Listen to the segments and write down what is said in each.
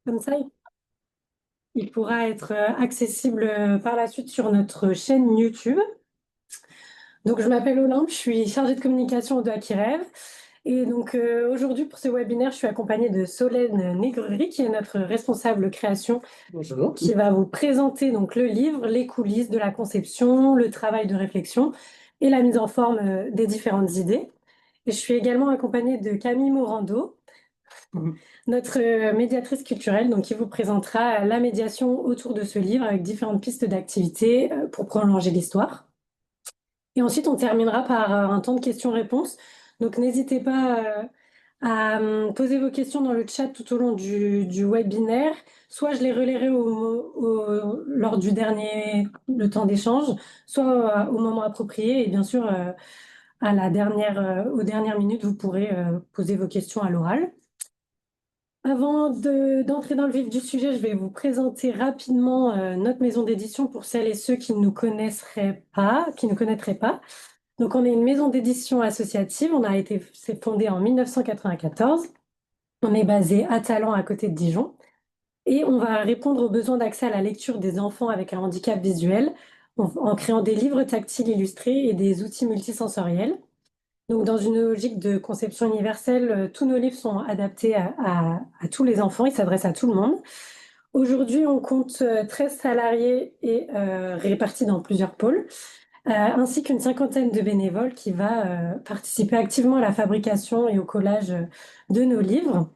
Comme ça, il pourra être accessible par la suite sur notre chaîne YouTube. Donc, je m'appelle Olympe, je suis chargée de communication au Doigt qui rêve. Et donc, aujourd'hui, pour ce webinaire, je suis accompagnée de Solène Négrerie, qui est notre responsable création, Bonjour. qui va vous présenter donc le livre, les coulisses de la conception, le travail de réflexion et la mise en forme des différentes idées. Et je suis également accompagnée de Camille Morando, notre médiatrice culturelle, donc qui vous présentera la médiation autour de ce livre avec différentes pistes d'activités pour prolonger l'histoire. Et ensuite, on terminera par un temps de questions-réponses. Donc, n'hésitez pas à poser vos questions dans le chat tout au long du webinaire. Soit je les relayerai lors du le temps d'échange, soit au moment approprié. Et bien sûr, aux dernières minutes, vous pourrez poser vos questions à l'oral. Avant d'entrer dans le vif du sujet, je vais vous présenter rapidement notre maison d'édition pour celles et ceux qui ne nous connaîtraient pas. Donc, on est une maison d'édition associative. C'est fondé en 1994. On est basé à Talent, à côté de Dijon. Et on va répondre aux besoins d'accès à la lecture des enfants avec un handicap visuel en créant des livres tactiles illustrés et des outils multisensoriels. Donc, dans une logique de conception universelle, tous nos livres sont adaptés à tous les enfants. Ils s'adressent à tout le monde. Aujourd'hui, on compte 13 salariés et répartis dans plusieurs pôles, ainsi qu'une cinquantaine de bénévoles qui va participer activement à la fabrication et au collage de nos livres.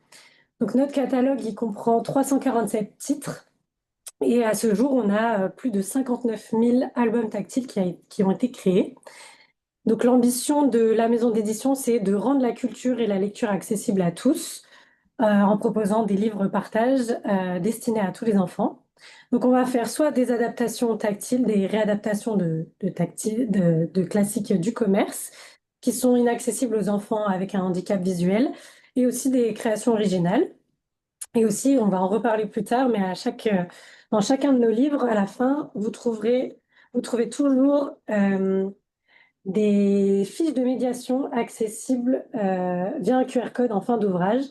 Donc, notre catalogue, il comprend 347 titres. Et à ce jour, on a plus de 59 000 albums tactiles qui ont été créés. Donc, l'ambition de la maison d'édition, c'est de rendre la culture et la lecture accessibles à tous, en proposant des livres partage destinés à tous les enfants. Donc, on va faire soit des adaptations tactiles, des réadaptations de classiques du commerce qui sont inaccessibles aux enfants avec un handicap visuel, et aussi des créations originales. Et aussi, on va en reparler plus tard, mais dans chacun de nos livres, à la fin, vous trouvez toujours des fiches de médiation accessibles via un QR code en fin d'ouvrage.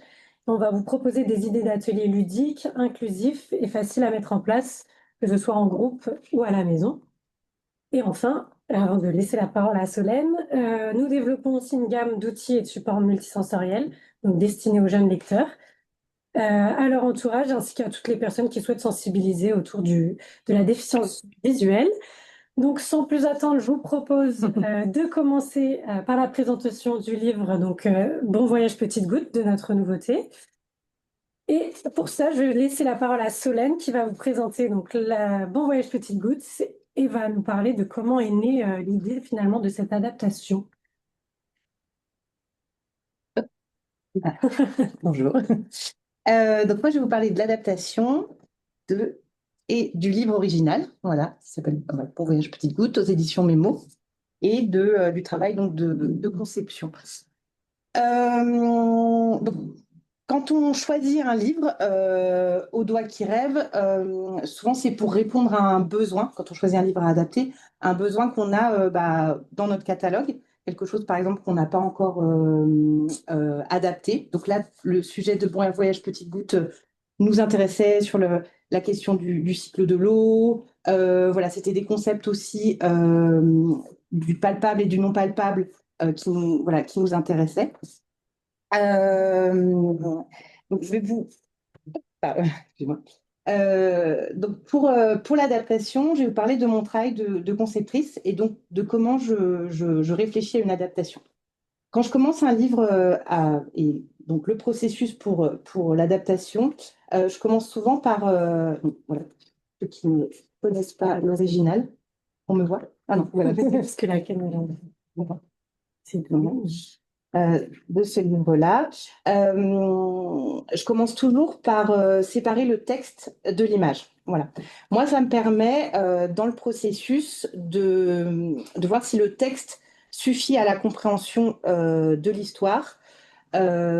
On va vous proposer des idées d'ateliers ludiques, inclusifs et faciles à mettre en place, que ce soit en groupe ou à la maison. Et enfin, avant de laisser la parole à Solène, nous développons aussi une gamme d'outils et de supports multisensoriels, donc destinés aux jeunes lecteurs, à leur entourage, ainsi qu'à toutes les personnes qui souhaitent sensibiliser autour de la déficience visuelle. Donc, sans plus attendre, je vous propose de commencer par la présentation du livre, donc Bon voyage petite goutte, de notre nouveauté. Et pour ça, je vais laisser la parole à Solène qui va vous présenter donc la Bon voyage petite goutte et va nous parler de comment est née l'idée finalement de cette adaptation. Bonjour. Donc moi, je vais vous parler de l'adaptation de, et du livre original, voilà, qui s'appelle Pour Voyage Petite Goutte aux éditions Mémo, et du travail donc, de conception. Donc, quand on choisit un livre au doigt qui rêve, souvent c'est pour répondre à un besoin, quand on choisit un livre à adapter, un besoin qu'on a dans notre catalogue, quelque chose par exemple qu'on n'a pas encore adapté. Donc là, le sujet de Bon Voyage Petite Goutte nous intéressait sur la question du cycle de l'eau. Voilà, c'était des concepts aussi du palpable et du non palpable voilà, qui nous intéressaient. Donc, je vais vous. Excusez-moi. Donc, pour l'adaptation, je vais vous parler de mon travail de conceptrice et donc de comment je réfléchis à une adaptation. Quand je commence un livre, et donc le processus pour l'adaptation, je commence souvent par. Donc, voilà, ceux qui ne connaissent pas l'original, on me voit? Ah non, voilà. Parce que la caméra, c'est dommage. De ce livre-là. Je commence toujours par séparer le texte de l'image. Voilà. Moi, ça me permet, dans le processus, de voir si le texte suffit à la compréhension de l'histoire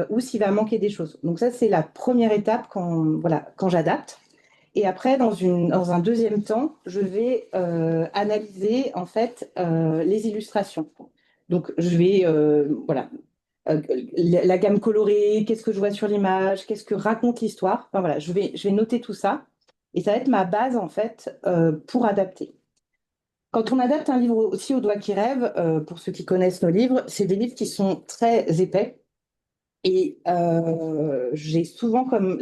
ou s'il va manquer des choses. Donc ça, c'est la première étape voilà, quand j'adapte. Et après, dans un deuxième temps, je vais analyser en fait les illustrations. Donc, je vais voilà, la gamme colorée, qu'est-ce que je vois sur l'image, qu'est-ce que raconte l'histoire. Enfin, voilà, je vais noter tout ça. Et ça va être ma base, en fait, pour adapter. Quand on adapte un livre aussi au doigt qui rêve, pour ceux qui connaissent nos livres, c'est des livres qui sont très épais. Et j'ai souvent comme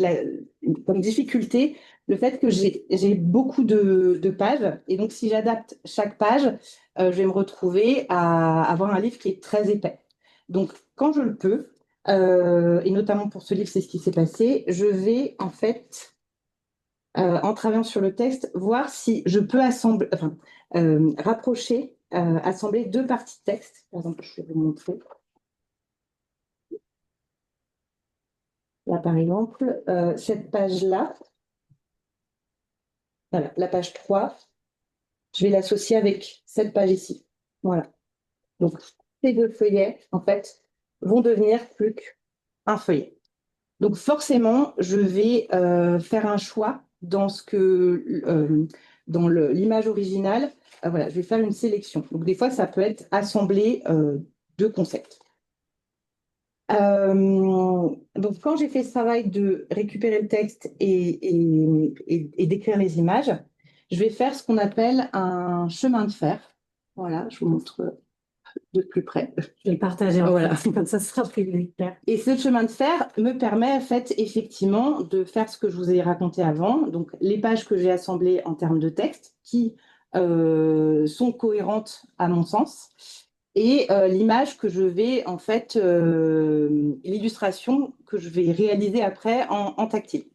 difficulté le fait que j'ai beaucoup de pages. Et donc, si j'adapte chaque page, je vais me retrouver à avoir un livre qui est très épais. Donc, quand je le peux, et notamment pour ce livre, c'est ce qui s'est passé, je vais en fait, en travaillant sur le texte, voir si je peux assembler, enfin, rapprocher, assembler deux parties de texte. Par exemple, je vais vous montrer. Là, par exemple, cette page-là, voilà, la page 3, je vais l'associer avec cette page ici. Voilà. Donc, ces deux feuillets, en fait, vont devenir plus qu'un feuillet. Donc, forcément, je vais faire un choix dans l'image originale. Voilà, je vais faire une sélection. Donc, des fois, ça peut être assembler deux concepts. Donc, quand j'ai fait ce travail de récupérer le texte et d'écrire les images, je vais faire ce qu'on appelle un chemin de fer. Voilà, je vous montre de plus près. Je vais le partager Voilà. comme ça sera plus clair. Et ce chemin de fer me permet, en fait, effectivement, de faire ce que je vous ai raconté avant. Donc, les pages que j'ai assemblées en termes de texte qui sont cohérentes à mon sens et l'image que je vais, en fait, l'illustration que je vais réaliser après en tactile.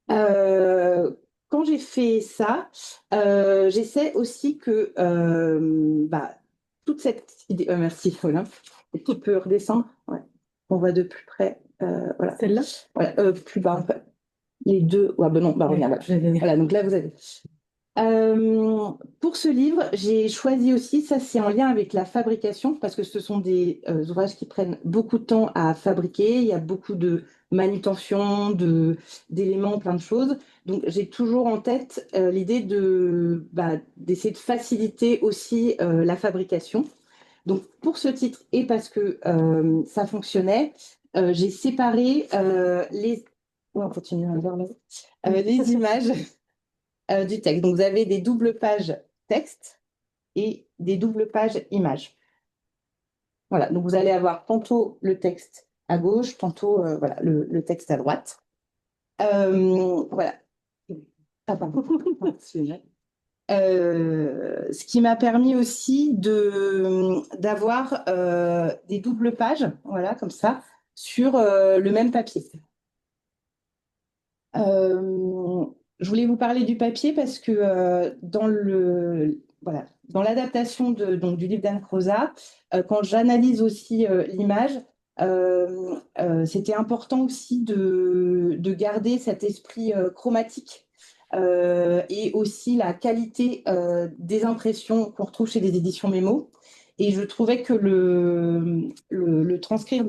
Quand j'ai fait ça, j'essaie aussi que toute cette idée. Merci, Olympe. Tu peux redescendre. Ouais. On voit de plus près. Voilà. Celle-là? Voilà, plus bas, en fait. Les deux. Ouais, ben non, bah, regarde. Voilà, donc là, vous avez. Pour ce livre, j'ai choisi aussi, ça c'est en lien avec la fabrication, parce que ce sont des ouvrages qui prennent beaucoup de temps à fabriquer, il y a beaucoup de manutention, d'éléments, plein de choses. Donc j'ai toujours en tête l'idée d'essayer de faciliter aussi la fabrication. Donc pour ce titre, et parce que ça fonctionnait, j'ai séparé les... On continue à voir là. Les images du texte. Donc, vous avez des doubles pages texte et des doubles pages images. Voilà, donc vous allez avoir tantôt le texte à gauche, tantôt voilà, le texte à droite. Voilà. Ah, pardon. Ce qui m'a permis aussi d'avoir des doubles pages, voilà, comme ça, sur le même papier. Je voulais vous parler du papier parce que voilà, dans l'adaptation du livre d'Anne Crozat, quand j'analyse aussi l'image, c'était important aussi de garder cet esprit chromatique et aussi la qualité des impressions qu'on retrouve chez les éditions Mémo. Et je trouvais que le transcrire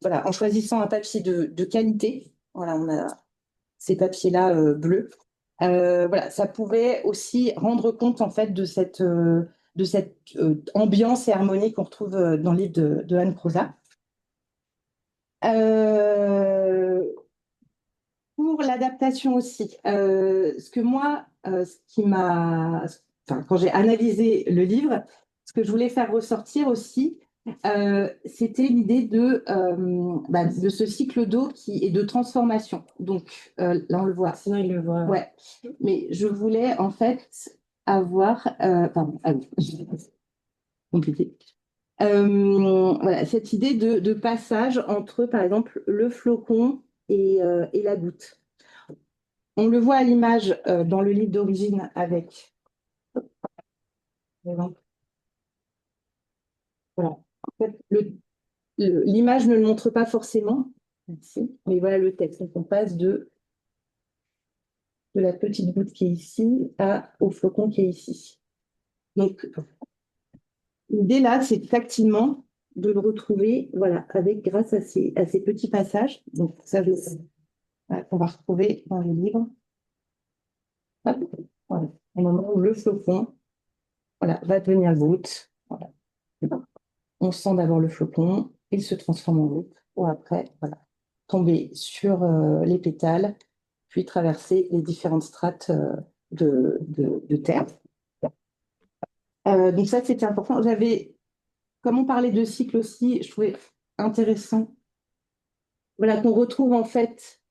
voilà, en choisissant un papier de qualité, voilà, on a ces papiers-là bleus. Voilà, ça pouvait aussi rendre compte en fait de cette ambiance et harmonie qu'on retrouve dans le livre de Anne Crozat. Pour l'adaptation aussi, ce que moi, enfin, quand j'ai analysé le livre, ce que je voulais faire ressortir aussi, c'était l'idée de ce cycle d'eau qui est de transformation. Donc là, on le voit. Sinon, il le voit. Ouais, mais je voulais en fait avoir, pardon, ah oui, compliqué. Voilà, cette idée de passage entre, par exemple, le flocon et la goutte. On le voit à l'image dans le livre d'origine avec. Voilà. En fait, l'image ne le montre pas forcément, ici, mais voilà le texte. Donc, on passe de la petite goutte qui est ici au flocon qui est ici. Donc, l'idée là, c'est tactilement de le retrouver, voilà, grâce à ces petits passages. Donc, ça, voilà, qu'on va retrouver dans les livres. Hop, voilà. Au moment où le flocon, voilà, va devenir goutte. Voilà. On sent d'abord le flocon, il se transforme en loupe pour après, voilà, tomber sur les pétales, puis traverser les différentes strates de terre. Donc ça, c'était important. Comme on parlait de cycle aussi, je trouvais intéressant, voilà, qu'on retrouve en fait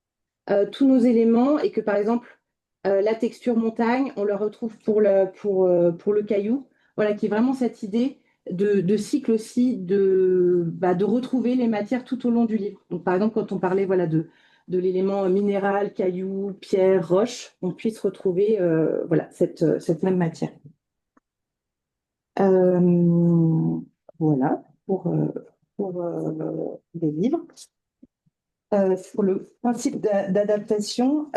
tous nos éléments et que par exemple, la texture montagne, on le retrouve pour le caillou. Voilà, qui est vraiment cette idée de cycle aussi, de retrouver les matières tout au long du livre. Donc, par exemple, quand on parlait voilà, de l'élément minéral, caillou, pierre, roche, on puisse retrouver voilà, cette même matière. Voilà pour les livres. Pour le principe d'adaptation,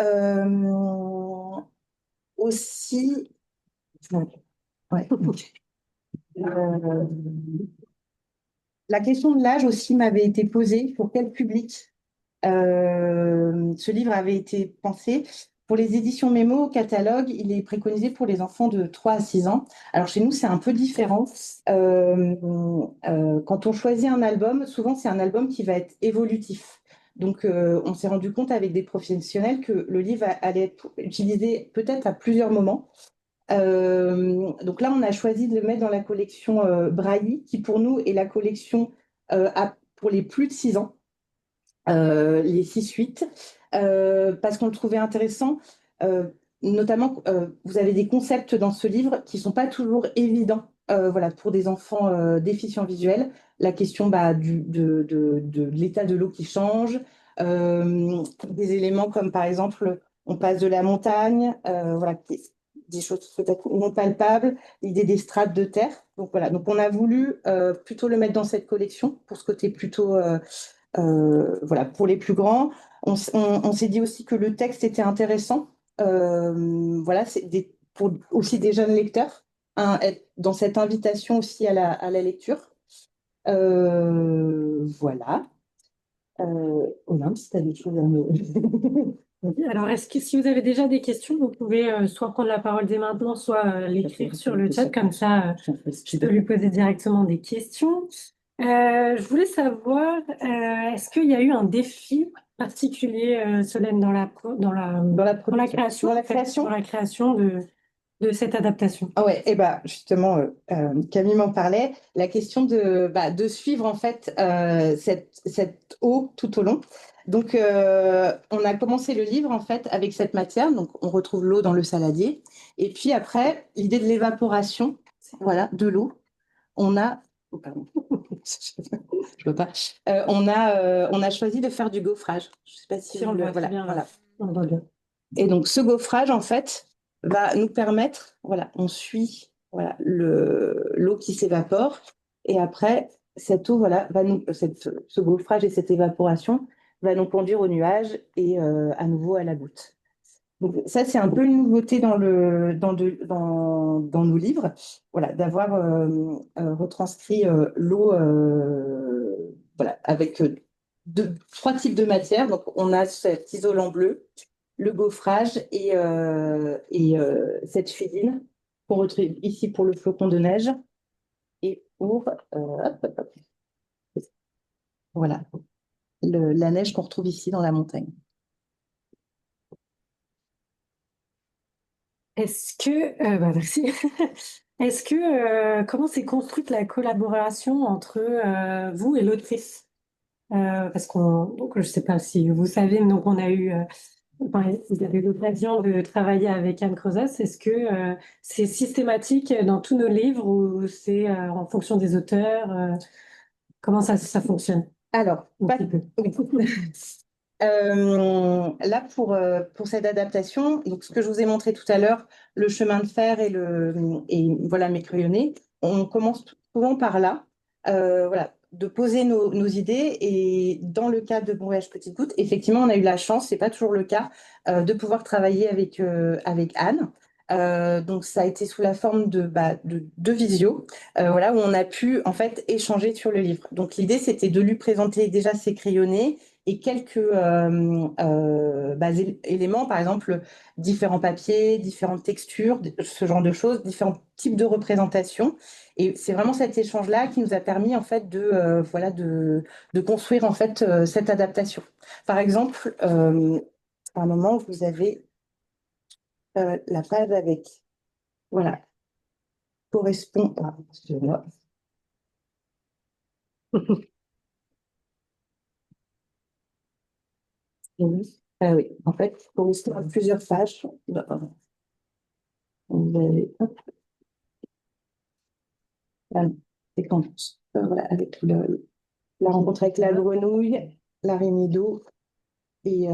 aussi, ouais. Euh, la question de l'âge aussi m'avait été posée. Pour quel public ce livre avait été pensé? Pour les éditions Mémo au catalogue, il est préconisé pour les enfants de 3 à 6 ans. Alors chez nous, c'est un peu différent. Quand on choisit un album, souvent c'est un album qui va être évolutif. Donc on s'est rendu compte avec des professionnels que le livre allait être utilisé peut-être à plusieurs moments. Donc là, on a choisi de le mettre dans la collection Braille, qui pour nous est la collection pour les plus de 6 ans, les 6-8, parce qu'on le trouvait intéressant. Notamment, vous avez des concepts dans ce livre qui ne sont pas toujours évidents voilà, pour des enfants déficients visuels. La question de l'état de l'eau qui change, des éléments comme par exemple, on passe de la montagne, voilà, des choses peut-être non palpables, l'idée des strates de terre. Donc voilà, donc on a voulu plutôt le mettre dans cette collection pour ce côté plutôt voilà, pour les plus grands. On s'est dit aussi que le texte était intéressant. Voilà, pour aussi des jeunes lecteurs, être dans cette invitation aussi à la lecture. Voilà. Olympe, si tu as des choses à me... Alors, est-ce que si vous avez déjà des questions, vous pouvez soit prendre la parole dès maintenant, soit l'écrire sur le chat, comme ça, je peux lui poser directement des questions. Je voulais savoir, est-ce qu'il y a eu un défi particulier, Solène, dans la création, Dans la en fait, création. dans la création de cette adaptation? Ah ouais, et bah justement, Camille m'en parlait, la question de suivre en fait cette eau tout au long. Donc, on a commencé le livre en fait avec cette matière, donc on retrouve l'eau dans le saladier. Et puis après, l'idée de l'évaporation, voilà, de l'eau. On a, oh, pardon, je veux pas. On a choisi de faire du gaufrage. Je sais pas si Si on vous le voit très voilà, bien, voilà. on le voit bien. Et donc, ce gaufrage, en fait, va nous permettre, voilà, on suit voilà, l'eau qui s'évapore. Et après, cette eau, voilà, ce gaufrage et cette évaporation va nous conduire au nuage et à nouveau à la goutte. Donc, ça, c'est un peu une nouveauté dans nos livres, voilà, d'avoir retranscrit l'eau voilà, avec trois types de matières. Donc, on a cet isolant bleu, le gaufrage et cette fusine qu'on retrouve ici pour le flocon de neige et pour voilà, la neige qu'on retrouve ici dans la montagne. Est-ce que, merci. Est-ce que, comment s'est construite la collaboration entre vous et l'autrice? Parce donc je ne sais pas si vous savez, mais donc on a eu, enfin, vous avez eu l'occasion de travailler avec Anne Crozas. Est-ce que c'est systématique dans tous nos livres ou c'est en fonction des auteurs? Comment ça fonctionne? Alors, Un petit peu. là, pour cette adaptation, donc ce que je vous ai montré tout à l'heure, le chemin de fer et voilà mes crayonnés, on commence souvent par là, voilà, de poser nos idées. Et dans le cas de Bon Voyage Petite Goutte, effectivement, on a eu la chance, c'est pas toujours le cas, de pouvoir travailler avec Anne. Donc ça a été sous la forme de visio, voilà, où on a pu en fait échanger sur le livre. Donc l'idée, c'était de lui présenter déjà ses crayonnés et quelques éléments, par exemple, différents papiers, différentes textures, ce genre de choses, différents types de représentations. Et c'est vraiment cet échange-là qui nous a permis, en fait, de construire, en fait, cette adaptation. Par exemple, à un moment, vous avez la page avec, voilà, correspond, excusez-moi. Oui. Oui, en fait, correspond à plusieurs pages. Vous avez, hop, la séquence, voilà, avec la rencontre avec la grenouille, l'araignée d'eau et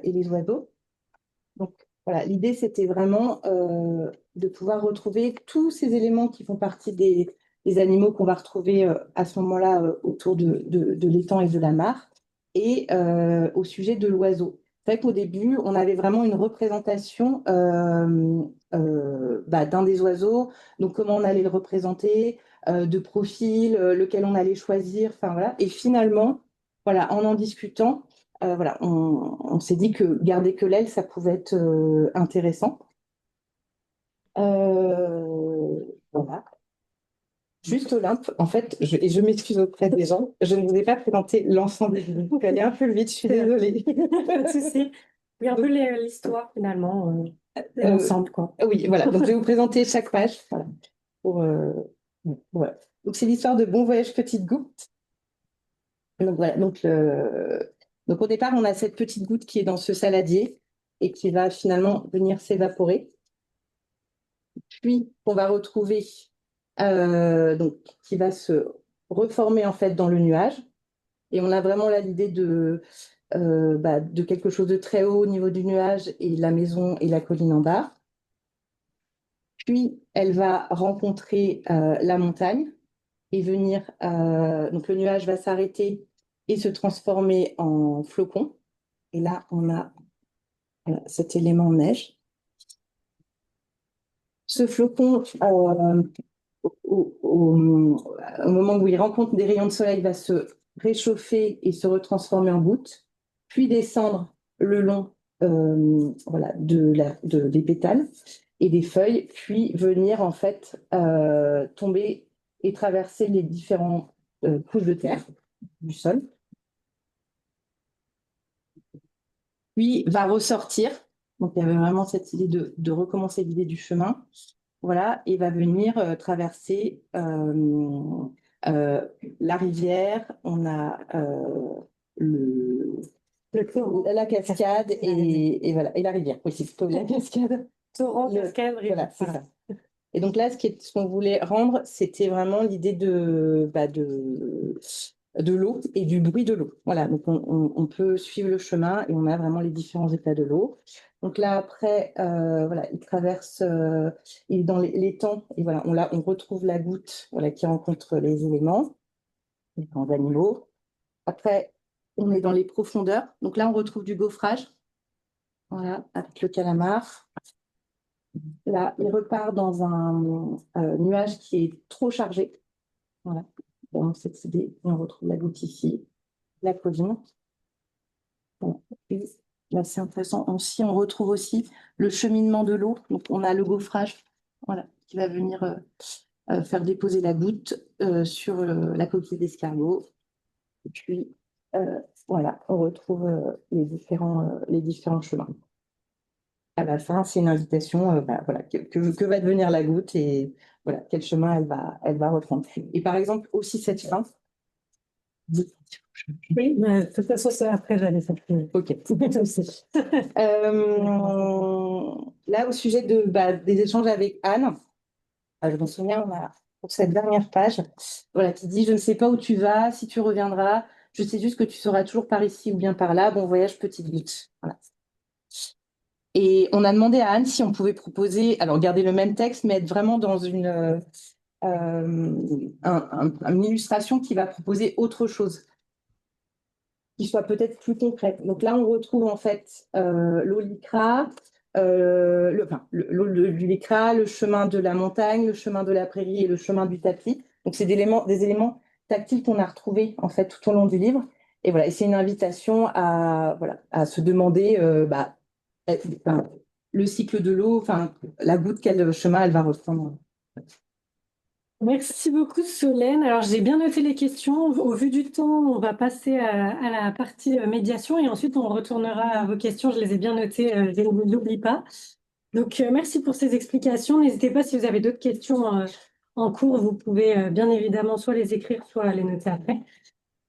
les oiseaux. Donc, voilà, l'idée, c'était vraiment de pouvoir retrouver tous ces éléments qui font partie des animaux qu'on va retrouver à ce moment-là autour de l'étang et de la mare, et au sujet de l'oiseau. C'est vrai qu'au début, on avait vraiment une représentation d'un des oiseaux, donc comment on allait le représenter, de profil, lequel on allait choisir, enfin voilà. Et finalement, voilà, en discutant, voilà, on s'est dit que garder que l'aile, ça pouvait être intéressant. Voilà. Juste Olympe, en fait, et je m'excuse auprès des gens, je ne vous ai pas présenté l'ensemble du livre. Elle est un peu vite, je suis désolée. Pas de souci. Oui, un peu l'histoire finalement, l'ensemble, quoi. Oui, voilà. Donc, je vais vous présenter chaque page. Voilà. Pour, voilà. Donc, c'est l'histoire de Bon Voyage Petite Goutte. Donc, voilà. Donc, au départ, on a cette petite goutte qui est dans ce saladier et qui va finalement venir s'évaporer. Puis, on va retrouver, donc, qui va se reformer en fait dans le nuage. Et on a vraiment là l'idée de quelque chose de très haut au niveau du nuage et la maison et la colline en bas. Puis, elle va rencontrer la montagne et venir, donc le nuage va s'arrêter et se transformer en flocon. Et là, on a voilà, cet élément neige. Ce flocon, au moment où il rencontre des rayons de soleil, va se réchauffer et se retransformer en goutte, puis descendre le long voilà, des pétales et des feuilles, puis venir en fait tomber et traverser les différentes couches de terre du sol, puis va ressortir. Donc il y avait vraiment cette idée de recommencer l'idée du chemin. Voilà, et va venir traverser euh, la rivière. On a le, la cascade et voilà, et la rivière. Oui, c'est plutôt la cascade. Torrent, cascade, Voilà, c'est voilà. ça. Et donc là, ce qu'on voulait rendre, c'était vraiment l'idée de l'eau et du bruit de l'eau. Voilà, donc on peut suivre le chemin et on a vraiment les différents états de l'eau. Donc là, après, voilà, il traverse, il est dans l'étang et voilà, on retrouve la goutte voilà, qui rencontre les éléments, les grands animaux. Après, on est dans les profondeurs. Donc là, on retrouve du gaufrage, voilà, avec le calamar. Là, il repart dans un nuage qui est trop chargé. Voilà. Dans cette idée, on retrouve la goutte ici, la colline. Voilà. Et là, c'est intéressant. Aussi, on retrouve aussi le cheminement de l'eau. Donc, on a le gaufrage, voilà, qui va venir faire déposer la goutte sur la coquille d'escargot. Et puis, voilà, on retrouve les différents chemins. À la fin, c'est une invitation, voilà, que va devenir la goutte et voilà, quel chemin elle va reprendre. Et par exemple, aussi cette fin. Oui, mais de toute façon, ça, après, j'allais s'appeler. Ok. Là, au sujet des échanges avec Anne, je me souviens, on a, pour cette dernière page, voilà, qui dit: Je ne sais pas où tu vas, si tu reviendras, je sais juste que tu seras toujours par ici ou bien par là. Bon voyage, petite goutte. Voilà. Et on a demandé à Anne si on pouvait proposer, alors garder le même texte, mais être vraiment dans une illustration qui va proposer autre chose, qui soit peut-être plus concrète. Donc là, on retrouve en fait l'eau lycra, du lycra, le chemin de la montagne, le chemin de la prairie et le chemin du tapis. Donc c'est des éléments tactiles qu'on a retrouvés en fait tout au long du livre Et voilà, et c'est une invitation à, voilà, à se demander enfin, le cycle de l'eau, enfin, la goutte, quel chemin elle va reprendre. Merci beaucoup, Solène. Alors, j'ai bien noté les questions. Au vu du temps, on va passer à la partie médiation et ensuite on retournera à vos questions. Je les ai bien notées, je ne l'oublie pas. Donc, merci pour ces explications. N'hésitez pas si vous avez d'autres questions en cours, vous pouvez bien évidemment soit les écrire, soit les noter après.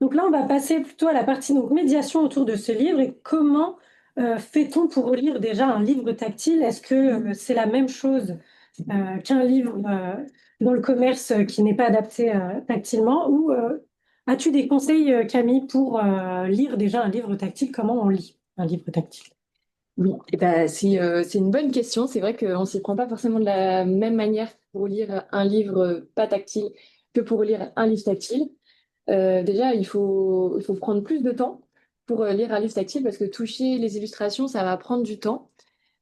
Donc là, on va passer plutôt à la partie donc, médiation autour de ce livre et comment fait-on pour relire déjà un livre tactile? Est-ce que c'est la même chose qu'un livre dans le commerce qui n'est pas adapté tactilement ou as-tu des conseils, Camille, pour lire déjà un livre tactile? Comment on lit un livre tactile? Oui, et ben, c'est une bonne question. C'est vrai qu'on ne s'y prend pas forcément de la même manière pour lire un livre pas tactile que pour lire un livre tactile. Déjà, il faut prendre plus de temps pour lire un livre tactile parce que toucher les illustrations, ça va prendre du temps.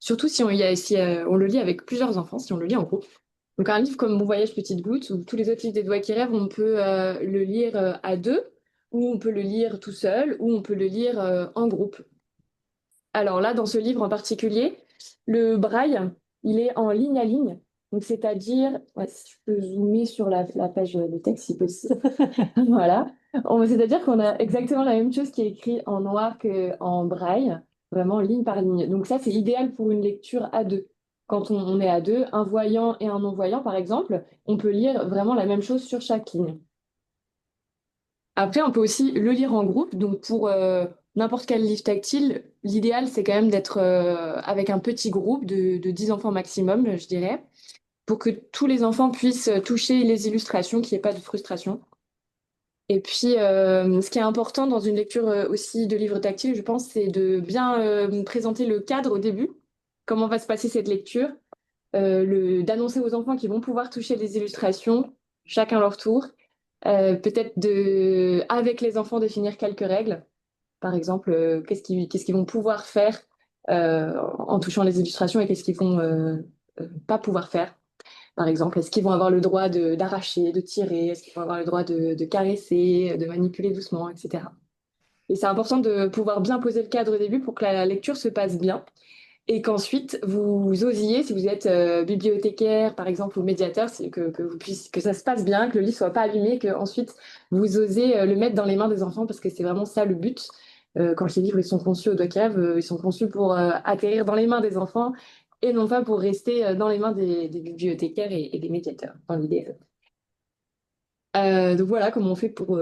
Surtout si on le lit avec plusieurs enfants, si on le lit en groupe. Donc un livre comme Mon voyage petite goutte ou tous les autres livres des doigts qui rêvent, on peut le lire à deux, ou on peut le lire tout seul, ou on peut le lire en groupe. Alors là, dans ce livre en particulier, le braille, il est en ligne à ligne. Donc, c'est-à-dire, ouais, si tu peux zoomer sur la page de texte si possible. Voilà. C'est-à-dire qu'on a exactement la même chose qui est écrit en noir qu'en braille, vraiment ligne par ligne. Donc ça, c'est idéal pour une lecture à deux. Quand on est à deux, un voyant et un non-voyant, par exemple, on peut lire vraiment la même chose sur chaque ligne. Après, on peut aussi le lire en groupe. Donc, pour n'importe quel livre tactile, l'idéal, c'est quand même d'être avec un petit groupe de 10 enfants maximum, je dirais, pour que tous les enfants puissent toucher les illustrations, qu'il n'y ait pas de frustration. Et puis, ce qui est important dans une lecture aussi de livres tactiles, je pense, c'est de bien présenter le cadre au début. Comment va se passer cette lecture? D'annoncer aux enfants qu'ils vont pouvoir toucher les illustrations, chacun leur tour. Peut-être avec les enfants, définir quelques règles. Par exemple, qu'est-ce qu'ils vont pouvoir faire en touchant les illustrations et qu'est-ce qu'ils vont pas pouvoir faire. Par exemple, est-ce qu'ils vont avoir le droit d'arracher, de tirer, est-ce qu'ils vont avoir le droit de caresser, de manipuler doucement, etc. Et c'est important de pouvoir bien poser le cadre au début pour que la lecture se passe bien et qu'ensuite vous osiez, si vous êtes bibliothécaire par exemple ou médiateur, que ça se passe bien, que le livre soit pas abîmé, que ensuite vous osez le mettre dans les mains des enfants parce que c'est vraiment ça le but. Quand les livres ils sont conçus au doigt cave, ils sont conçus pour atterrir dans les mains des enfants et non pas pour rester dans les mains des bibliothécaires et des médiateurs dans l'idée. Donc voilà comment on fait pour.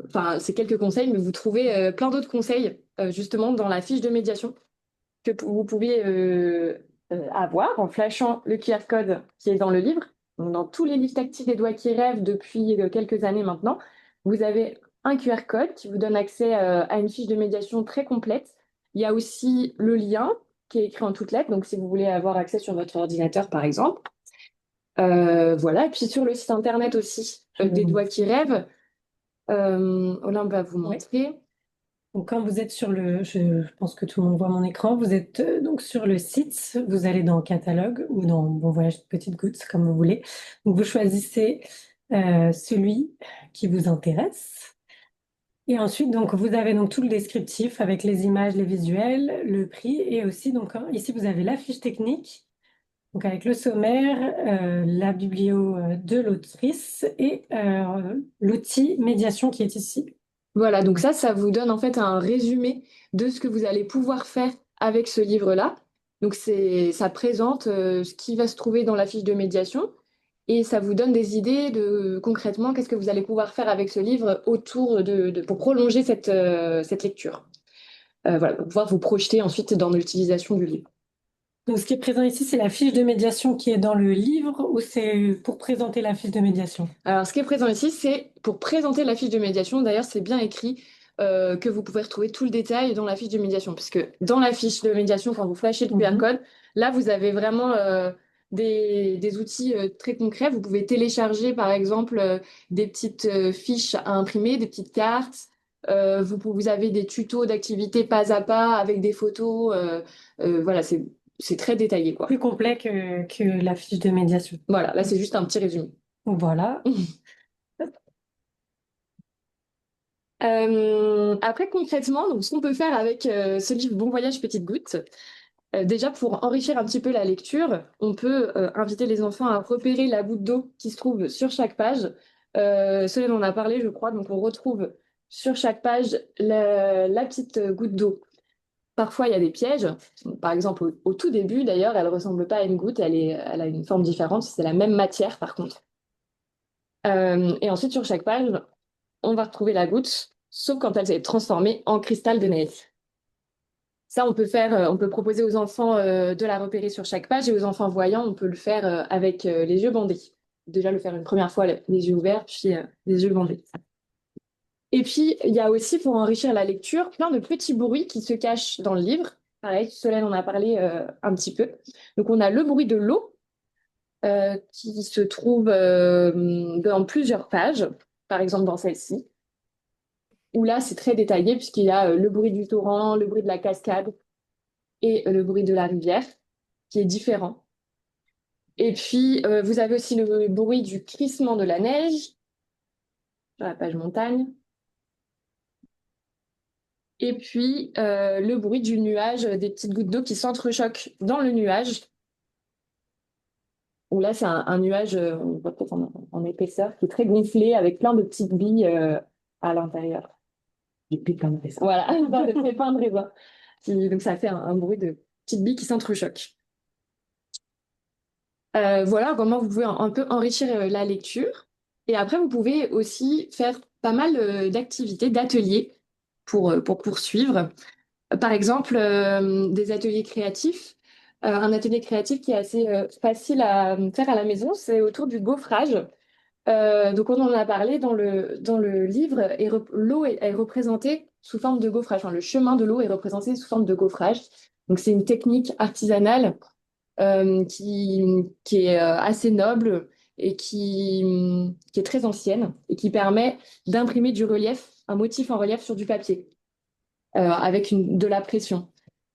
Enfin, c'est quelques conseils, mais vous trouvez plein d'autres conseils justement dans la fiche de médiation que vous pouvez avoir en flashant le QR code qui est dans le livre. Donc, dans tous les livres tactiles des doigts qui rêvent depuis quelques années maintenant, vous avez un QR code qui vous donne accès à une fiche de médiation très complète. Il y a aussi le lien qui est écrit en toutes lettres, donc si vous voulez avoir accès sur votre ordinateur par exemple. Voilà, et puis sur le site internet aussi des doigts qui rêvent, Olympe va vous Oui. montrer. Donc, quand vous êtes sur je pense que tout le monde voit mon écran, vous êtes donc sur le site, vous allez dans Catalogue ou dans Bon Voyage de Petite Goutte, comme vous voulez. Donc, vous choisissez celui qui vous intéresse. Et ensuite, donc, vous avez donc tout le descriptif avec les images, les visuels, le prix et aussi, donc, ici, vous avez la fiche technique, donc avec le sommaire, la biblio de l'autrice et l'outil médiation qui est ici. Voilà, donc ça vous donne en fait un résumé de ce que vous allez pouvoir faire avec ce livre-là. Donc ça présente ce qui va se trouver dans la fiche de médiation et ça vous donne des idées de concrètement qu'est-ce que vous allez pouvoir faire avec ce livre autour pour prolonger cette lecture. Voilà, pour pouvoir vous projeter ensuite dans l'utilisation du livre. Donc, ce qui est présent ici, c'est la fiche de médiation qui est dans le livre ou c'est pour présenter la fiche de médiation? Alors, ce qui est présent ici, c'est pour présenter la fiche de médiation. D'ailleurs, c'est bien écrit que vous pouvez retrouver tout le détail dans la fiche de médiation. Puisque dans la fiche de médiation, quand vous flashez le QR code, là, vous avez vraiment des outils très concrets. Vous pouvez télécharger, par exemple, des petites fiches à imprimer, des petites cartes. Vous avez des tutos d'activités pas à pas avec des photos. Voilà, c'est très détaillé, quoi. Plus complet que la fiche de médiation. Voilà, là, c'est juste un petit résumé. Voilà. Après, concrètement, donc, ce qu'on peut faire avec ce livre Bon voyage, petite goutte, déjà pour enrichir un petit peu la lecture, on peut inviter les enfants à repérer la goutte d'eau qui se trouve sur chaque page. Solène en a parlé, je crois, donc on retrouve sur chaque page la petite goutte d'eau. Parfois, il y a des pièges. Par exemple, au tout début, d'ailleurs, elle ressemble pas à une goutte, elle a une forme différente. C'est la même matière, par contre. Et ensuite, sur chaque page, on va retrouver la goutte, sauf quand elle s'est transformée en cristal de neige. Ça, on peut proposer aux enfants de la repérer sur chaque page et aux enfants voyants, on peut le faire avec les yeux bandés. Déjà le faire une première fois les yeux ouverts, puis les yeux bandés. Et puis, il y a aussi, pour enrichir la lecture, plein de petits bruits qui se cachent dans le livre. Pareil, Solène en a parlé un petit peu. Donc, on a le bruit de l'eau qui se trouve dans plusieurs pages, par exemple dans celle-ci, où là, c'est très détaillé puisqu'il y a le bruit du torrent, le bruit de la cascade et le bruit de la rivière, qui est différent. Et puis, vous avez aussi le bruit du crissement de la neige sur la page montagne. Et puis, le bruit du nuage, des petites gouttes d'eau qui s'entrechoquent dans le nuage. Où là, c'est un nuage, on voit peut-être en épaisseur, qui est très gonflé avec plein de petites billes à l'intérieur. Des pépins de raisin. Voilà, dans des pépins de raisin. Donc, ça fait un bruit de petites billes qui s'entrechoquent. Voilà comment vous pouvez un peu enrichir la lecture. Et après, vous pouvez aussi faire pas mal d'activités, d'ateliers pour poursuivre. Par exemple, des ateliers créatifs. Un atelier créatif qui est assez facile à faire à la maison, c'est autour du gaufrage. Donc, on en a parlé dans le livre, et l'eau est représentée sous forme de gaufrage. Enfin, le chemin de l'eau est représenté sous forme de gaufrage. Donc, c'est une technique artisanale qui est assez noble et qui est très ancienne et qui permet d'imprimer du relief, un motif en relief sur du papier avec de la pression.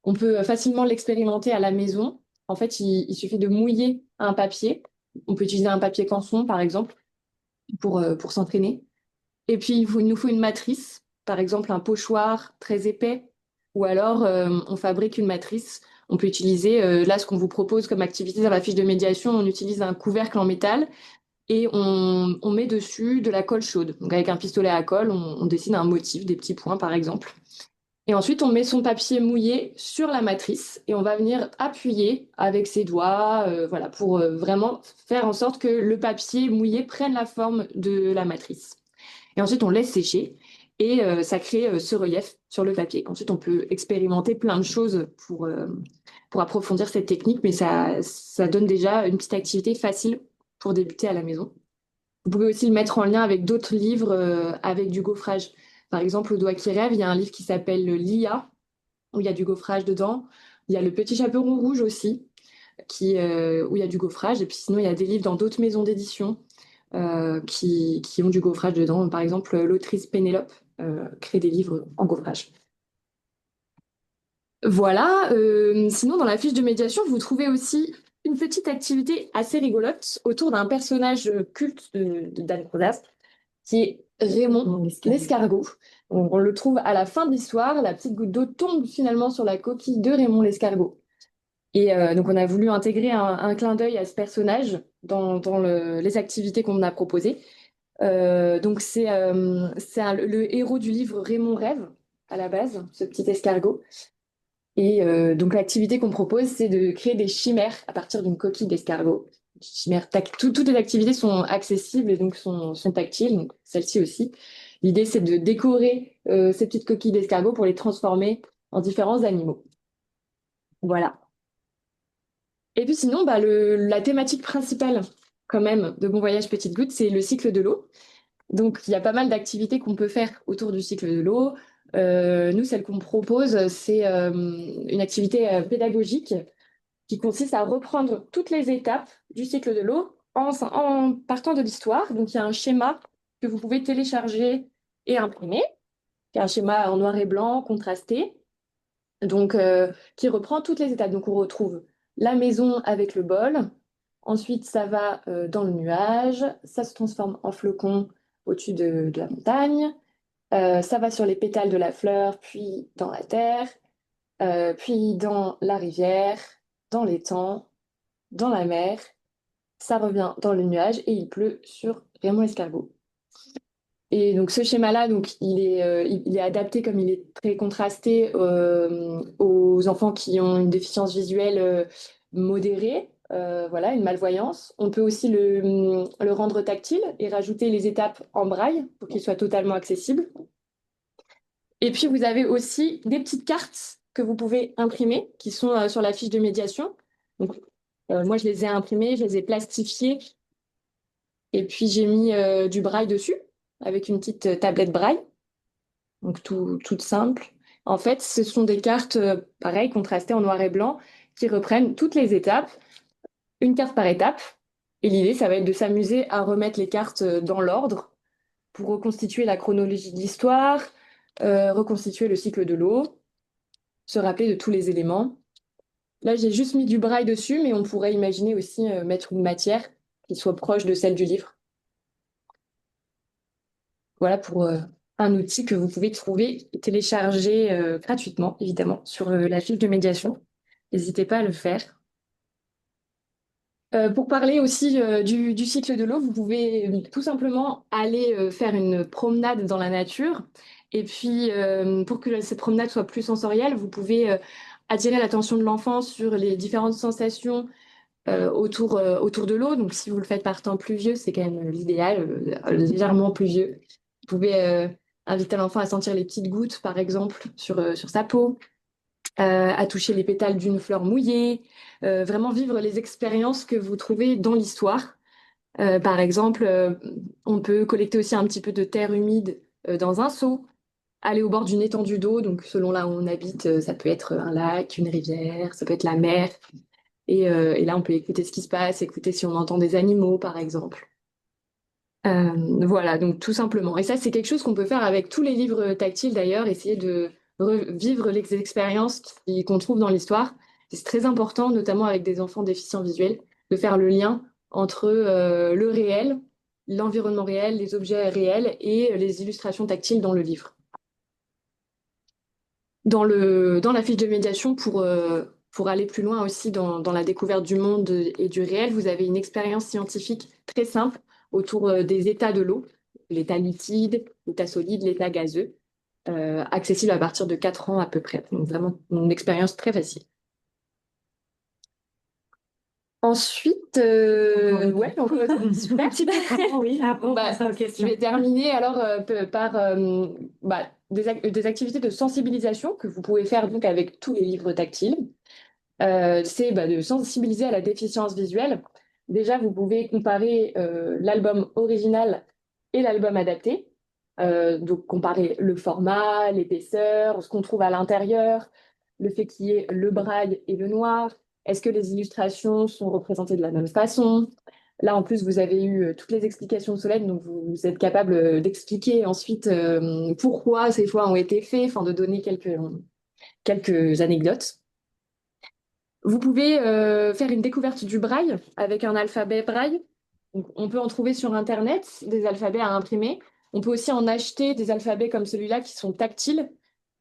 On peut facilement l'expérimenter à la maison. En fait, il suffit de mouiller un papier. On peut utiliser un papier canson, par exemple, pour s'entraîner. Et puis, il nous faut une matrice, par exemple un pochoir très épais, ou alors on fabrique une matrice. On peut utiliser, là, ce qu'on vous propose comme activité dans la fiche de médiation, on utilise un couvercle en métal et on met dessus de la colle chaude. Donc, avec un pistolet à colle, on dessine un motif, des petits points, par exemple. Et ensuite, on met son papier mouillé sur la matrice et on va venir appuyer avec ses doigts, voilà, pour vraiment faire en sorte que le papier mouillé prenne la forme de la matrice. Et ensuite, on laisse sécher et ça crée ce relief sur le papier. Ensuite, on peut expérimenter plein de choses pour approfondir cette technique, mais ça donne déjà une petite activité facile pour débuter à la maison. Vous pouvez aussi le mettre en lien avec d'autres livres avec du gaufrage. Par exemple, Au doigt qui rêve, il y a un livre qui s'appelle Lia, où il y a du gaufrage dedans. Il y a Le Petit Chaperon rouge aussi, où il y a du gaufrage. Et puis sinon, il y a des livres dans d'autres maisons d'édition qui ont du gaufrage dedans. Par exemple, l'autrice Pénélope crée des livres en gaufrage. Voilà. Sinon, dans la fiche de médiation, vous trouvez aussi une petite activité assez rigolote autour d'un personnage culte d'Anne Proust, qui est Raymond l'escargot. On le trouve à la fin de l'histoire. La petite goutte d'eau tombe finalement sur la coquille de Raymond l'escargot. Et donc, on a voulu intégrer un clin d'œil à ce personnage dans les activités qu'on a proposées. Donc, c'est le héros du livre Raymond rêve, à la base, ce petit escargot. Et donc, l'activité qu'on propose, c'est de créer des chimères à partir d'une coquille d'escargot. Chimères toutes les activités sont accessibles et donc sont tactiles, donc celle-ci aussi. L'idée, c'est de décorer ces petites coquilles d'escargot pour les transformer en différents animaux. Voilà. Et puis sinon, bah, la thématique principale, quand même, de Bon Voyage Petite Goutte, c'est le cycle de l'eau. Donc, il y a pas mal d'activités qu'on peut faire autour du cycle de l'eau. Nous, celle qu'on propose, c'est une activité pédagogique qui consiste à reprendre toutes les étapes du cycle de l'eau en partant de l'histoire. Donc, il y a un schéma que vous pouvez télécharger et imprimer, qui est un schéma en noir et blanc, contrasté, donc qui reprend toutes les étapes. Donc, on retrouve la maison avec le bol. Ensuite, ça va dans le nuage. Ça se transforme en flocon au-dessus de la montagne. Ça va sur les pétales de la fleur, puis dans la terre, puis dans la rivière, dans l'étang, dans la mer. Ça revient dans le nuage et il pleut sur Raymond Escargot. Et donc ce schéma-là, donc il est adapté comme il est très contrasté aux enfants qui ont une déficience visuelle modérée, voilà, une malvoyance. On peut aussi le rendre tactile et rajouter les étapes en braille pour qu'il soit totalement accessible. Et puis vous avez aussi des petites cartes que vous pouvez imprimer qui sont sur la fiche de médiation. Donc moi je les ai imprimées, je les ai plastifiées et puis j'ai mis du braille dessus avec une petite tablette braille, donc toute simple. En fait, ce sont des cartes, pareil, contrastées en noir et blanc, qui reprennent toutes les étapes, une carte par étape. Et l'idée, ça va être de s'amuser à remettre les cartes dans l'ordre pour reconstituer la chronologie de l'histoire, reconstituer le cycle de l'eau, se rappeler de tous les éléments. Là, j'ai juste mis du braille dessus, mais on pourrait imaginer aussi mettre une matière qui soit proche de celle du livre. Voilà pour un outil que vous pouvez trouver et télécharger gratuitement, évidemment, sur la fiche de médiation. N'hésitez pas à le faire. Pour parler aussi du cycle de l'eau, vous pouvez tout simplement aller faire une promenade dans la nature. Et puis, pour que cette promenade soit plus sensorielle, vous pouvez attirer l'attention de l'enfant sur les différentes sensations autour de l'eau. Donc, si vous le faites par temps pluvieux, c'est quand même l'idéal, légèrement pluvieux. Vous pouvez inviter l'enfant à sentir les petites gouttes, par exemple, sur sa peau, à toucher les pétales d'une fleur mouillée, vraiment vivre les expériences que vous trouvez dans l'histoire. Par exemple, on peut collecter aussi un petit peu de terre humide dans un seau, aller au bord d'une étendue d'eau, donc selon là où on habite, ça peut être un lac, une rivière, ça peut être la mer. Et là, on peut écouter ce qui se passe, écouter si on entend des animaux, par exemple. Voilà, donc tout simplement. Et ça, c'est quelque chose qu'on peut faire avec tous les livres tactiles d'ailleurs, essayer de revivre les expériences qu'on trouve dans l'histoire. Et c'est très important, notamment avec des enfants déficients visuels, de faire le lien entre le réel, l'environnement réel, les objets réels et les illustrations tactiles dans le livre. Dans la fiche de médiation, pour aller plus loin aussi dans la découverte du monde et du réel, vous avez une expérience scientifique très simple autour des états de l'eau, l'état liquide, l'état solide, l'état gazeux, accessible à partir de 4 ans à peu près. Donc vraiment une expérience très facile. Ensuite, ouais, donc, super. Oui, après, on Bah, passera aux je questions. vais terminer alors par des activités de sensibilisation que vous pouvez faire donc avec tous les livres tactiles. C'est de sensibiliser à la déficience visuelle. Déjà, vous pouvez comparer l'album original et l'album adapté. Donc, comparer le format, l'épaisseur, ce qu'on trouve à l'intérieur, le fait qu'il y ait le braille et le noir. Est-ce que les illustrations sont représentées de la même façon? Là, en plus, vous avez eu toutes les explications de Solène, donc vous êtes capable d'expliquer ensuite pourquoi ces choix ont été faits, enfin de donner quelques anecdotes. Vous pouvez faire une découverte du braille avec un alphabet braille. Donc, on peut en trouver sur Internet des alphabets à imprimer. On peut aussi en acheter des alphabets comme celui-là qui sont tactiles.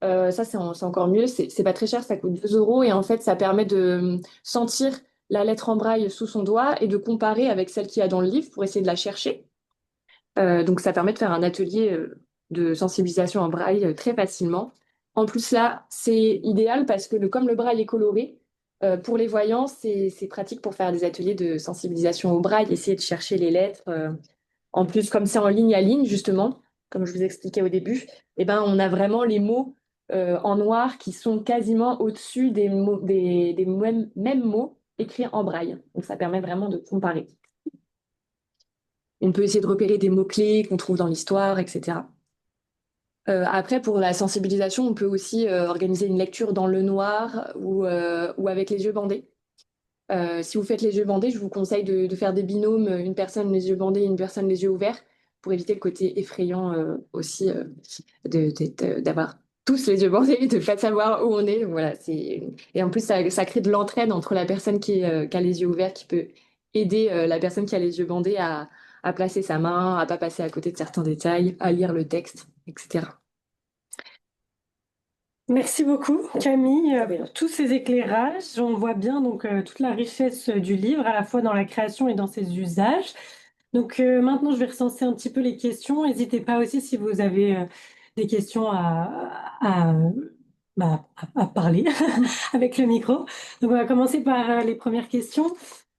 Ça, c'est encore mieux. C'est pas très cher, ça coûte 2 euros. Et en fait, ça permet de sentir la lettre en braille sous son doigt et de comparer avec celle qu'il y a dans le livre pour essayer de la chercher. Donc, ça permet de faire un atelier de sensibilisation en braille très facilement. En plus, là, c'est idéal parce que comme le braille est coloré, pour les voyants, c'est pratique pour faire des ateliers de sensibilisation au braille, essayer de chercher les lettres. En plus, comme c'est en ligne à ligne, justement, comme je vous expliquais au début, eh ben, on a vraiment les mots en noir qui sont quasiment au-dessus des mots, des mêmes mots écrits en braille. Donc, ça permet vraiment de comparer. On peut essayer de repérer des mots-clés qu'on trouve dans l'histoire, etc. Après, pour la sensibilisation, on peut aussi organiser une lecture dans le noir ou avec les yeux bandés. Si vous faites les yeux bandés, je vous conseille de faire des binômes, une personne les yeux bandés et une personne les yeux ouverts, pour éviter le côté effrayant aussi d'avoir tous les yeux bandés et de ne pas savoir où on est. Donc voilà, et en plus, ça crée de l'entraide entre la personne qui a les yeux ouverts, qui peut aider la personne qui a les yeux bandés à placer sa main, à pas passer à côté de certains détails, à lire le texte, etc. Merci beaucoup, Camille, pour tous ces éclairages. On voit bien donc toute la richesse du livre, à la fois dans la création et dans ses usages. Donc maintenant, je vais recenser un petit peu les questions. N'hésitez pas aussi si vous avez des questions à parler avec le micro. Donc on va commencer par les premières questions.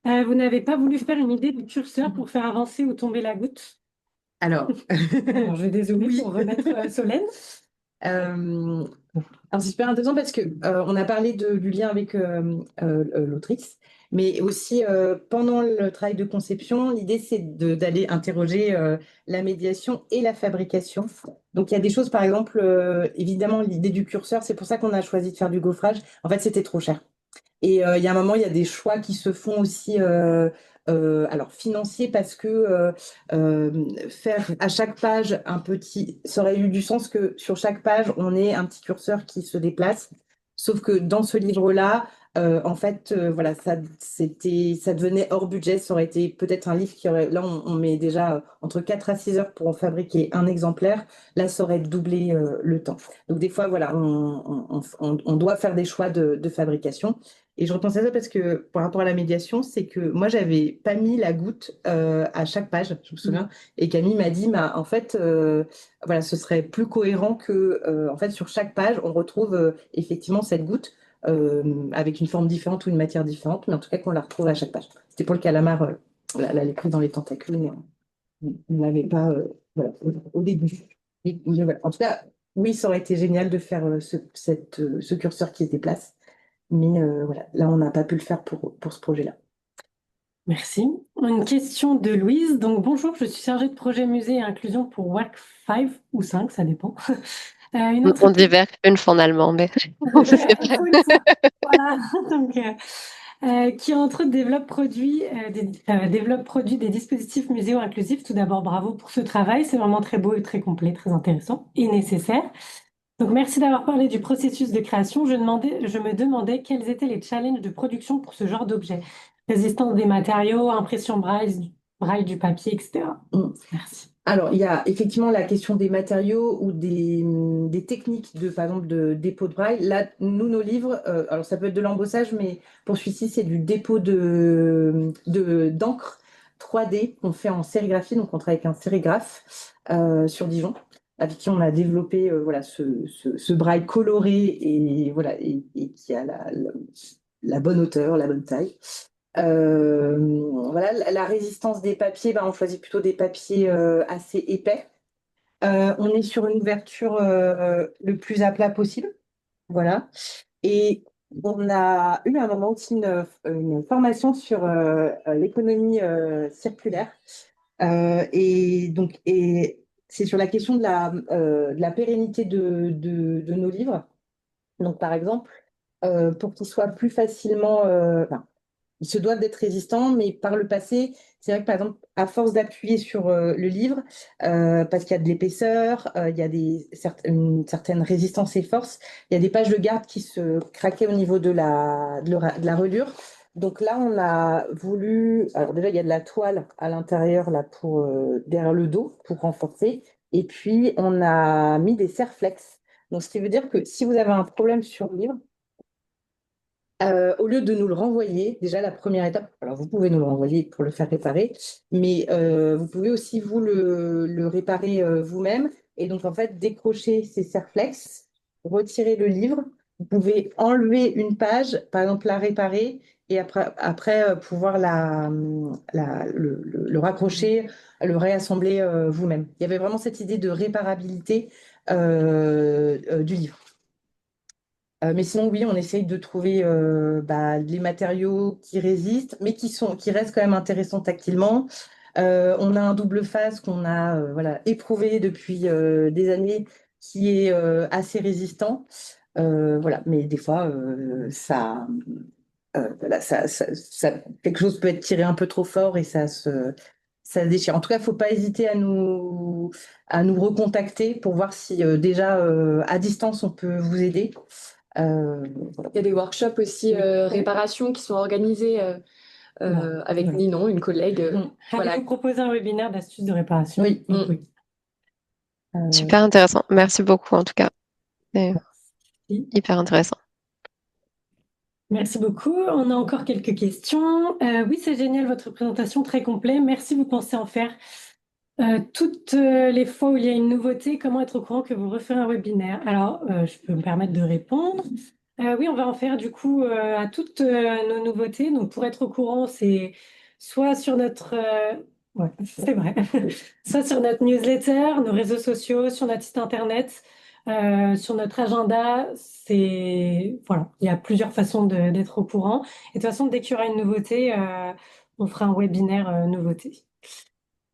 Vous n'avez pas voulu faire une idée du curseur pour faire avancer ou tomber la goutte? Alors, Alors, je vais désolée oui. pour remettre Solène. Euh, alors c'est super intéressant parce que on a parlé du lien avec l'autrice, mais aussi pendant le travail de conception, l'idée c'est d'aller interroger la médiation et la fabrication. Donc il y a des choses, par exemple, évidemment l'idée du curseur, c'est pour ça qu'on a choisi de faire du gaufrage. En fait, c'était trop cher. Et il y a un moment, il y a des choix qui se font aussi, alors financiers, parce que faire à chaque page un petit, ça aurait eu du sens que sur chaque page, on ait un petit curseur qui se déplace. Sauf que dans ce livre-là, en fait, voilà, ça devenait hors budget. Ça aurait été peut-être un livre qui aurait, là, on met déjà entre 4 à 6 heures pour en fabriquer un exemplaire. Là, ça aurait doublé le temps. Donc, des fois, voilà, on doit faire des choix de fabrication. Et je repensais à ça parce que par rapport à la médiation, c'est que moi, j'avais pas mis la goutte à chaque page, je me souviens. Et Camille m'a dit, en fait, voilà, ce serait plus cohérent que, en fait, sur chaque page, on retrouve effectivement cette goutte avec une forme différente ou une matière différente, mais en tout cas qu'on la retrouve à chaque page. C'était pour le calamar, elle l'avait pris dans les tentacules, mais on ne l'avait pas voilà, au début. Mais voilà. En tout cas, oui, ça aurait été génial de faire ce curseur qui se déplace. Mais voilà, là, on n'a pas pu le faire pour ce projet-là. Merci. Une question de Louise. Donc, bonjour, je suis chargée de projet musée et inclusion pour WAC 5 ou 5, ça dépend. Une On dit entreprise. Werkfünf en allemand, mais on ne sait pas. Voilà. Donc, qui entre autres développe produit des dispositifs muséaux inclusifs. Tout d'abord, bravo pour ce travail. C'est vraiment très beau et très complet, très intéressant et nécessaire. Donc, merci d'avoir parlé du processus de création. Je me demandais quels étaient les challenges de production pour ce genre d'objet. Résistance des matériaux, impression braille du papier, etc. Mm. Merci. Alors, il y a effectivement la question des matériaux ou des techniques par exemple, de dépôt de braille. Là, nous, nos livres, alors ça peut être de l'embossage, mais pour celui-ci, c'est du dépôt d'encre 3D qu'on fait en sérigraphie. Donc, on travaille avec un sérigraphe sur Dijon, avec qui on a développé voilà, ce braille coloré et, voilà, et qui a la bonne hauteur, la bonne taille. Voilà, la résistance des papiers, ben, on choisit plutôt des papiers assez épais. On est sur une ouverture le plus à plat possible. Voilà. Et on a eu à un moment aussi une formation sur l'économie circulaire. Et c'est sur la question de la pérennité de nos livres. Donc, par exemple, pour qu'ils soient plus facilement, enfin, ils se doivent d'être résistants, mais par le passé, c'est vrai que par exemple, à force d'appuyer sur le livre, parce qu'il y a de l'épaisseur, il y a une certaine résistance et force, il y a des pages de garde qui se craquaient au niveau de la reliure. Donc là, on a voulu, alors déjà, il y a de la toile à l'intérieur, là, derrière le dos, pour renforcer. Et puis, on a mis des serre-flex. Donc, ce qui veut dire que si vous avez un problème sur le livre, au lieu de nous le renvoyer, déjà la première étape, alors vous pouvez nous le renvoyer pour le faire réparer, mais vous pouvez aussi vous le réparer vous-même. Et donc en fait, décrocher ces serre-flex, retirer le livre, vous pouvez enlever une page, par exemple la réparer, et après pouvoir le raccrocher, le réassembler vous-même. Il y avait vraiment cette idée de réparabilité du livre. Mais sinon, oui, on essaye de trouver les matériaux qui résistent, mais qui restent quand même intéressants tactilement. On a un double face qu'on a voilà, éprouvé depuis des années, qui est assez résistant. Voilà, mais des fois, voilà, quelque chose peut être tiré un peu trop fort et ça se déchire. En tout cas, il ne faut pas hésiter à nous recontacter pour voir si déjà à distance on peut vous aider. Voilà. Il y a des workshops aussi réparation qui sont organisés avec Voilà. Ninon, une collègue. Voilà. Voilà. Vous proposer un webinaire d'astuces de réparation. Oui. Donc, oui. Super intéressant. Merci beaucoup en tout cas. Et Hyper intéressant. Merci beaucoup. On a encore quelques questions. Oui, c'est génial, votre présentation très complète. Merci, vous pensez en faire toutes les fois où il y a une nouveauté. Comment être au courant que vous referez un webinaire? Alors, je peux me permettre de répondre. Oui, on va en faire du coup à toutes nos nouveautés. Donc, pour être au courant, c'est soit sur notre... ouais, c'est vrai. Soit sur notre newsletter, nos réseaux sociaux, sur notre site internet, sur notre agenda. C'est... Voilà, il y a plusieurs façons d'être au courant. Et de toute façon, dès qu'il y aura une nouveauté, on fera un webinaire nouveauté.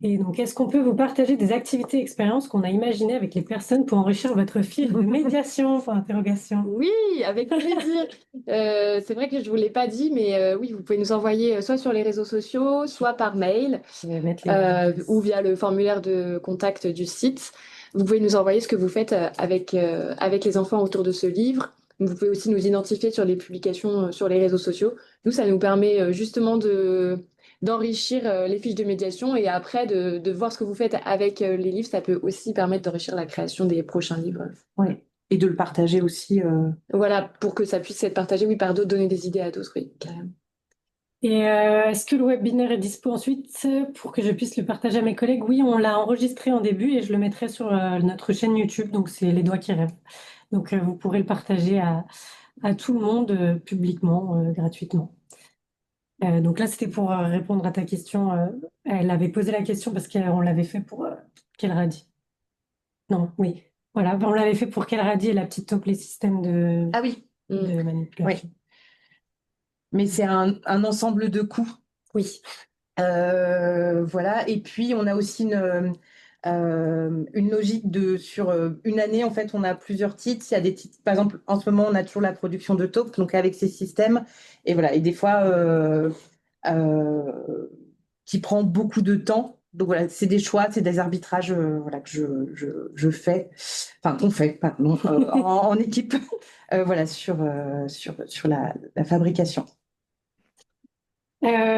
Et donc, est-ce qu'on peut vous partager des activités et expériences qu'on a imaginées avec les personnes pour enrichir votre fil de médiation? Point d'interrogation. Oui, avec plaisir. C'est vrai que je ne vous l'ai pas dit, mais oui, vous pouvez nous envoyer soit sur les réseaux sociaux, soit par mail, Je vais mettre les ou via le formulaire de contact du site. Vous pouvez nous envoyer ce que vous faites avec les enfants autour de ce livre. Vous pouvez aussi nous identifier sur les publications sur les réseaux sociaux. Nous, ça nous permet justement d'enrichir les fiches de médiation et après de voir ce que vous faites avec les livres. Ça peut aussi permettre d'enrichir la création des prochains livres. Ouais. Et de le partager aussi. Voilà, pour que ça puisse être partagé, oui, par d'autres, donner des idées à d'autres, oui, carrément. Et est-ce que le webinaire est dispo ensuite pour que je puisse le partager à mes collègues? Oui, on l'a enregistré en début et je le mettrai sur notre chaîne YouTube. Donc, c'est Les Doigts qui rêvent. Donc, vous pourrez le partager à tout le monde publiquement, gratuitement. Donc là, c'était pour répondre à ta question. Elle avait posé la question parce qu'on l'avait fait pour Quel Radis. Non, oui. Voilà, ben, on l'avait fait pour Quel Radis et la petite taupe, les systèmes Ah oui, de manipulation. oui. Mais c'est un ensemble de coûts. Oui. Voilà. Et puis, on a aussi une logique sur une année, en fait, on a plusieurs titres. Il y a des titres, par exemple, en ce moment, on a toujours la production de taupe, donc avec ces systèmes. Et voilà. Et des fois, qui prend beaucoup de temps. Donc voilà, c'est des choix, c'est des arbitrages voilà, que je fais, enfin qu'on fait, pardon, en équipe, voilà, sur la fabrication.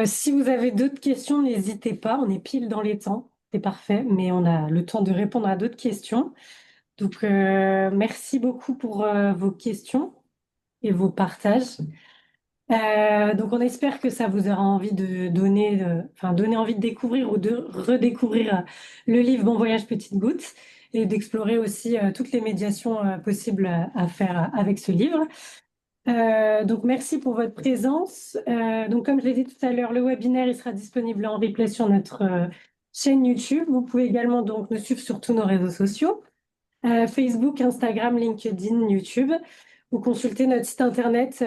Si vous avez d'autres questions, n'hésitez pas. On est pile dans les temps. C'est parfait, mais on a le temps de répondre à d'autres questions. Donc, merci beaucoup pour vos questions et vos partages. Donc, on espère que ça vous aura envie de donner envie de découvrir ou de redécouvrir le livre Bon Voyage Petite Goutte et d'explorer aussi toutes les médiations possibles à faire avec ce livre. Donc, merci pour votre présence. Donc, comme je l'ai dit tout à l'heure, le webinaire il sera disponible en replay sur notre chaîne YouTube. Vous pouvez également donc nous suivre sur tous nos réseaux sociaux, Facebook, Instagram, LinkedIn, YouTube, ou consulter notre site internet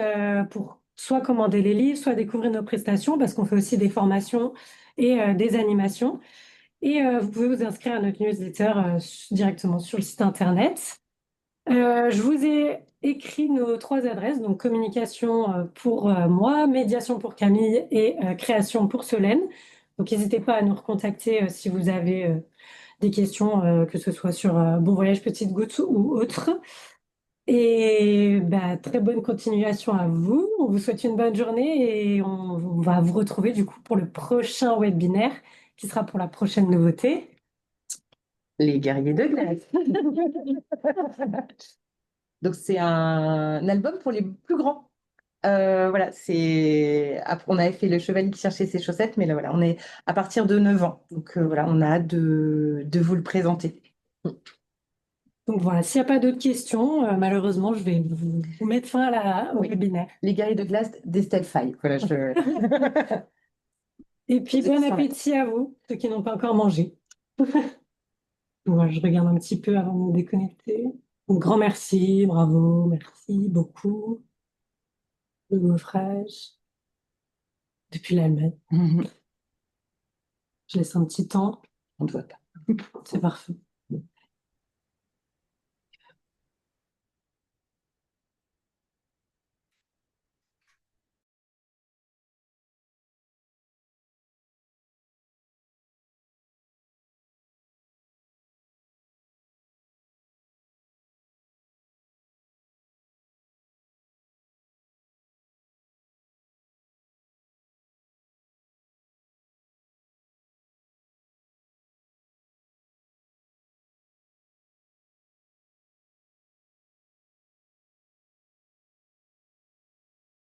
pour soit commander les livres, soit découvrir nos prestations, parce qu'on fait aussi des formations et des animations. Et vous pouvez vous inscrire à notre newsletter directement sur le site internet. Je vous ai écrit nos 3 adresses, donc communication pour moi, médiation pour Camille et création pour Solène. Donc n'hésitez pas à nous recontacter si vous avez des questions, que ce soit sur Bon Voyage Petite Goutte ou autre. Et bah, très bonne continuation à vous. On vous souhaite une bonne journée et on va vous retrouver du coup pour le prochain webinaire qui sera pour la prochaine nouveauté. Les guerriers de glace. Donc, c'est un album pour les plus grands. Voilà, on avait fait Le Chevalier qui cherchait ses chaussettes, mais là, voilà, on est à partir de 9 ans. Donc, voilà, on a hâte de vous le présenter. Donc voilà, s'il n'y a pas d'autres questions, malheureusement, je vais vous mettre fin au Oui. webinaire. Les guerriers de glace d'Estelle Faye. Voilà, Et puis, bon appétit à vous, ceux qui n'ont pas encore mangé. Moi, je regarde un petit peu avant de me déconnecter. Donc, grand merci, bravo, merci beaucoup. Le gaufrage depuis l'Allemagne. Je laisse un petit temps. On ne voit pas. C'est parfait.